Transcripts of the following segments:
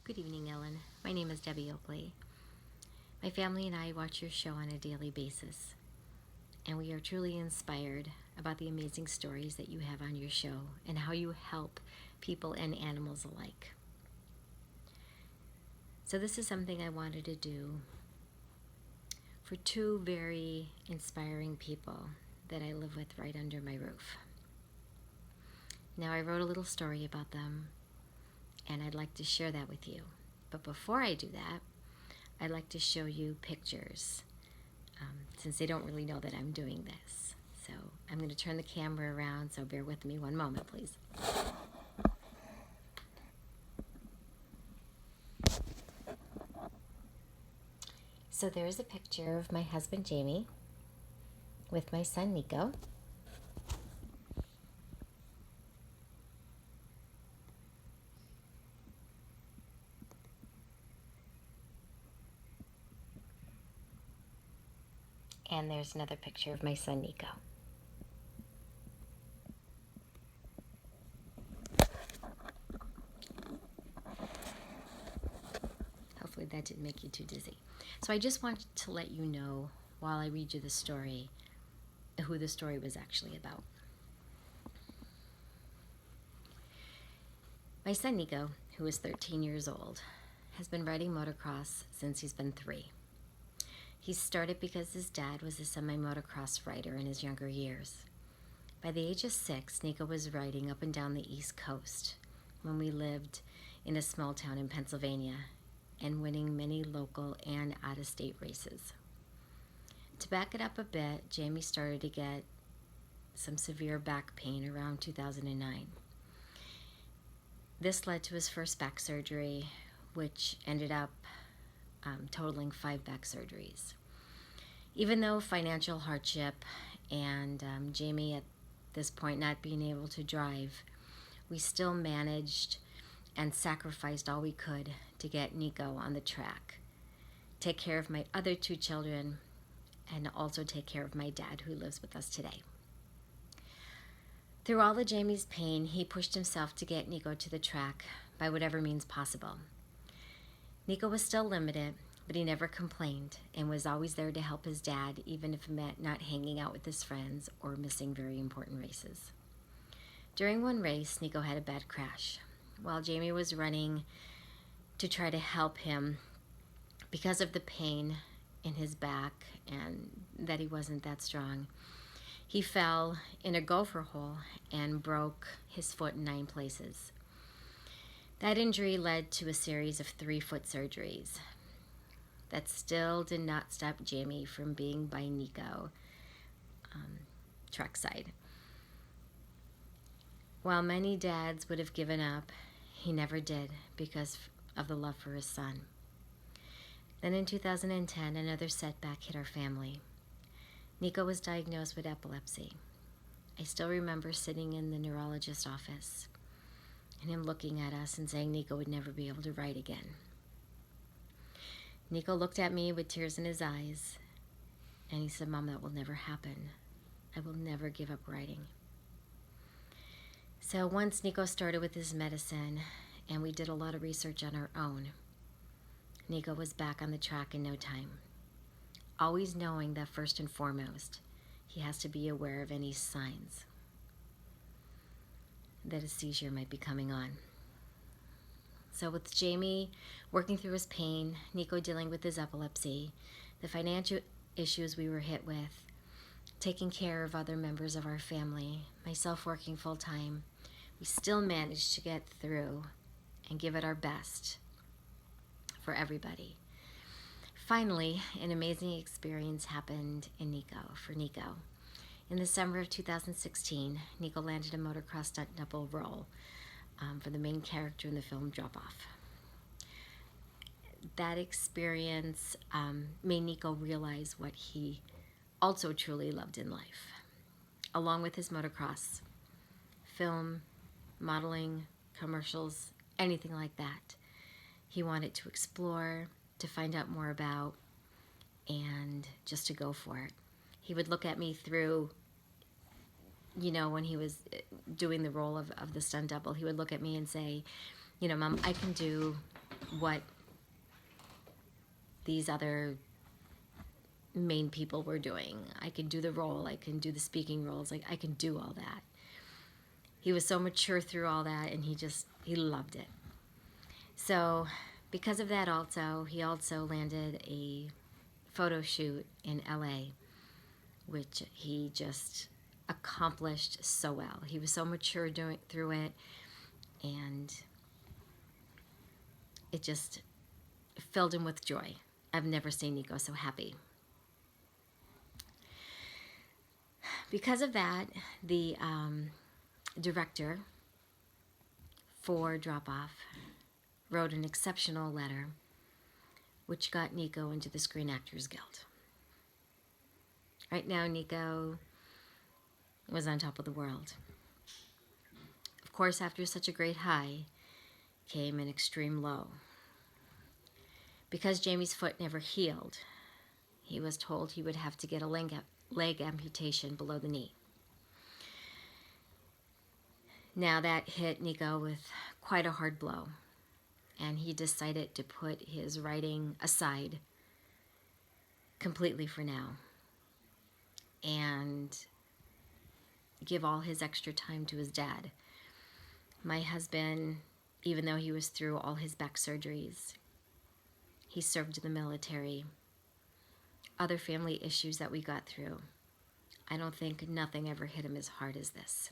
Good evening, Ellen. My name is Debbie Oakley. My family and I watch your show on a daily basis, and we are truly inspired about the amazing stories that you have on your show and how you help people and animals alike. So this is something I wanted to do for two very inspiring people that I live with right under my roof. Now, I wrote a little story about them, and I'd like to share that with you. But before I do that, I'd like to show you pictures, since they don't really know that I'm doing this. So I'm going to turn the camera around, so bear with me one moment, please. So there's a picture of my husband, Jamie, with my son, Niko. And there's another picture of my son, Niko. Hopefully that didn't make you too dizzy. So I just want to let you know, while I read you the story, who the story was actually about. My son, Niko, who is 13 years old, has been riding motocross since he's been 3. He started because his dad was a semi-motocross rider in his younger years. By the age of 6, Niko was riding up and down the East Coast when we lived in a small town in Pennsylvania and winning many local and out-of-state races. To back it up a bit, Jamie started to get some severe back pain around 2009. This led to his first back surgery, which ended up totaling 5 back surgeries. Even though financial hardship and Jamie at this point not being able to drive, we still managed and sacrificed all we could to get Niko on the track, take care of my other 2 children, and also take care of my dad, who lives with us today. Through all of Jamie's pain, he pushed himself to get Niko to the track by whatever means possible. Niko was still limited, but he never complained and was always there to help his dad, even if it meant not hanging out with his friends or missing very important races. During one race, Niko had a bad crash. While Jamie was running to try to help him, because of the pain in his back and that he wasn't that strong, he fell in a gopher hole and broke his foot in 9 places. That injury led to a series of 3 foot surgeries. That still did not stop Jamie from being by Niko trackside. While many dads would have given up, he never did because of the love for his son. Then in 2010, another setback hit our family. Niko was diagnosed with epilepsy. I still remember sitting in the neurologist's office and him looking at us and saying Niko would never be able to ride again. Niko looked at me with tears in his eyes and he said, "Mom, that will never happen. I will never give up riding." So once Niko started with his medicine and we did a lot of research on our own, Niko was back on the track in no time. Always knowing that first and foremost, he has to be aware of any signs that a seizure might be coming on. So with Jamie working through his pain, Niko dealing with his epilepsy, the financial issues we were hit with, taking care of other members of our family, myself working full-time, we still managed to get through and give it our best for everybody. Finally, an amazing experience happened for Niko. In the summer of 2016, Niko landed a motocross stunt double role for the main character in the film Drop Off. That experience made Niko realize what he also truly loved in life. Along with his motocross, film, modeling, commercials, anything like that. He wanted to explore, to find out more about, and just to go for it. He would look at me through, when he was doing the role of the stunt double, he would look at me and say, Mom, I can do what these other main people were doing. I can do the role, I can do the speaking roles, like I can do all that. He was so mature through all that, and he loved it. So because of that also, he also landed a photo shoot in LA, which he just accomplished so well. He was so mature through it, and it just filled him with joy. I've never seen Niko so happy. Because of that, the director for Drop Off wrote an exceptional letter which got Niko into the Screen Actors Guild. Right now, Niko was on top of the world. Of course, after such a great high came an extreme low. Because Jamie's foot never healed, he was told he would have to get a leg amputation below the knee. Now that hit Niko with quite a hard blow, and he decided to put his writing aside completely for now and give all his extra time to his dad. My husband, even though he was through all his back surgeries, he served in the military, other family issues that we got through, I don't think nothing ever hit him as hard as this.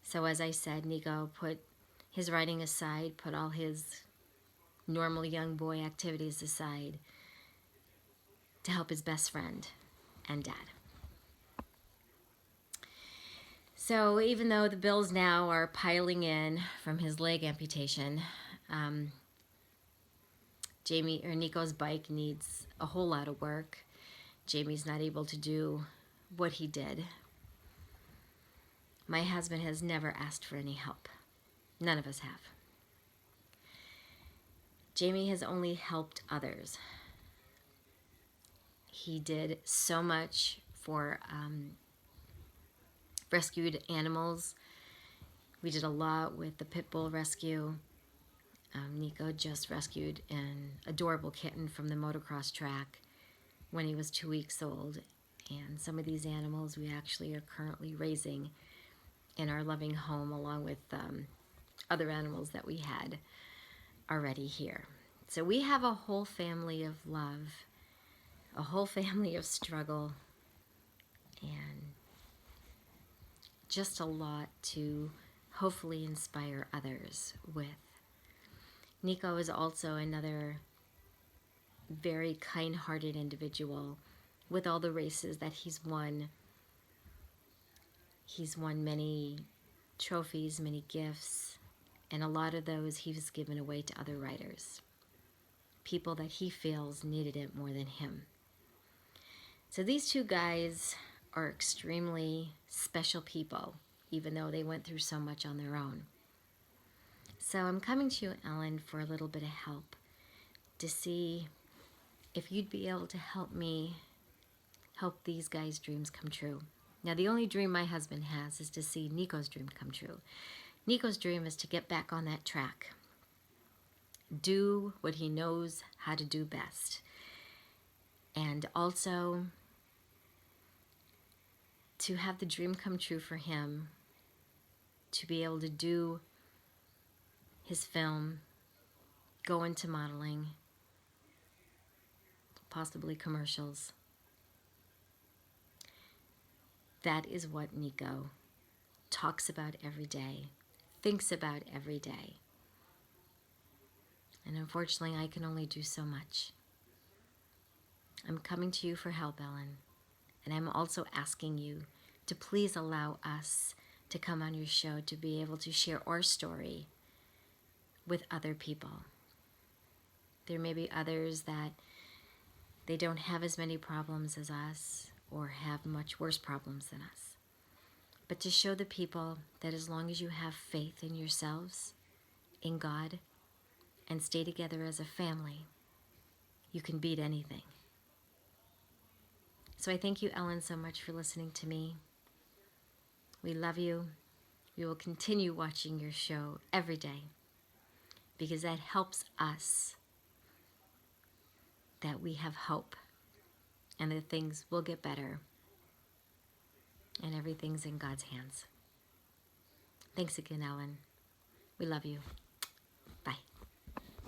So as I said, Niko put his writing aside, put all his normal young boy activities aside to help his best friend and dad. So even though the bills now are piling in from his leg amputation, Niko's bike needs a whole lot of work. Jamie's not able to do what he did. My husband has never asked for any help. None of us have. Jamie has only helped others. He did so much for rescued animals. We did a lot with the pit bull rescue. Niko just rescued an adorable kitten from the motocross track when he was 2 weeks old. And some of these animals we actually are currently raising in our loving home, along with other animals that we had already here. So we have a whole family of love, a whole family of struggle, and just a lot to hopefully inspire others with. Niko is also another very kind-hearted individual. With all the races that he's won many trophies, many gifts, and a lot of those he's given away to other writers, people that he feels needed it more than him. So these two guys are extremely special people, even though they went through so much on their own. So I'm coming to you, Ellen, for a little bit of help to see if you'd be able to help me help these guys' dreams come true. Now, the only dream my husband has is to see Niko's dream come true. Niko's dream is to get back on that track, do what he knows how to do best, and also to have the dream come true for him, to be able to do his film, go into modeling, possibly commercials. That is what Niko talks about every day, thinks about every day. And unfortunately, I can only do so much. I'm coming to you for help, Ellen. And I'm also asking you to please allow us to come on your show to be able to share our story with other people. There may be others that they don't have as many problems as us or have much worse problems than us. But to show the people that as long as you have faith in yourselves, in God, and stay together as a family, you can beat anything. So I thank you, Ellen, so much for listening to me. We love you. We will continue watching your show every day. because that helps us, that we have hope and that things will get better and everything's in God's hands. Thanks again, Ellen. We love you.